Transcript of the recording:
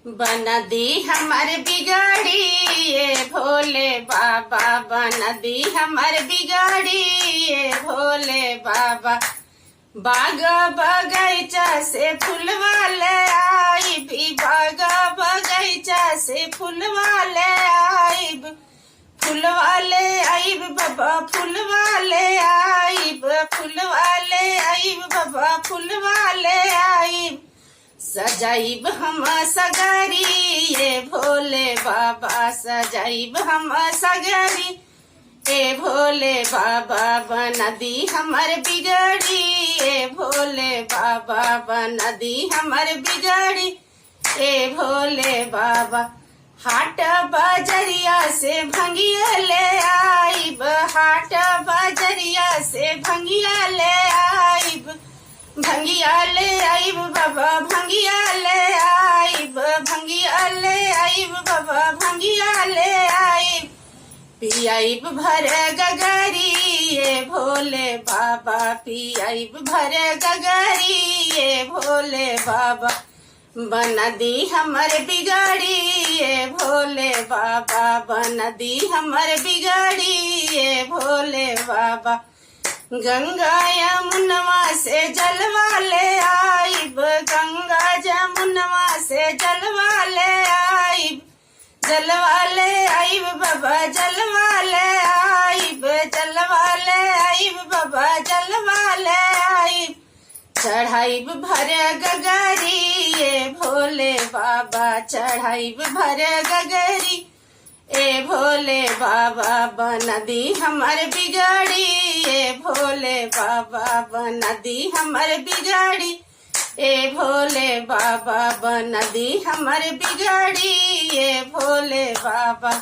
बना दी हमार बिगाड़ी ये भोले बाबा, बना दी हमार बिगाड़ी ये भोले बाबा। बाग बगैचा से फूलवाले आइब, बाग बगैचा से फूलवाले आइब, फूलवाले आइब बाबा, फूलवाले आइब, फूलवाले आइब बाबा, फूलवाले आइब। सजाइब हम सगरी ये भोले बाबा, सजाइब हम सगरी ए भोले बाबा। बना दी हमार बिगड़ी ए भोले बाबा, बना दी हमार बिगड़ी ए भोले बाबा। हाट बाजरिया से भंगिया ले आइब, हाट बाजरिया से भंगिया ले आइब, भंगिया ले आइब बाबा, भंगिया ले आइब, भंगिया ले आइब बाबा, भंगिया ले आइब। पियाइब भर गगरी ये भोले बाबा, पियाइब भर गगरी ये भोले बाबा। बना दी हमार बिगाड़ी ये भोले बाबा, बना दी हमार बिगाड़ी ये भोले बाबा। गंगा यमुनवा से जलवा ले आइब, गंगा जमुनवा से जलवा ले आइब, जलवा ले आइब बाबा, जलवा ले आइब, जलवा ले आइब बाबा, जलवा ले आइब। चढ़ाइब भर गगरी ये भोले बाबा, चढ़ाइब भर गगरी ए भोले बाबा। बना दी हमार बिगाड़ी ए भोले बाबा, बना दी हमार बिगाड़ी ए भोले बाबा, बना दी हमार बिगाड़ी ए भोले बाबा।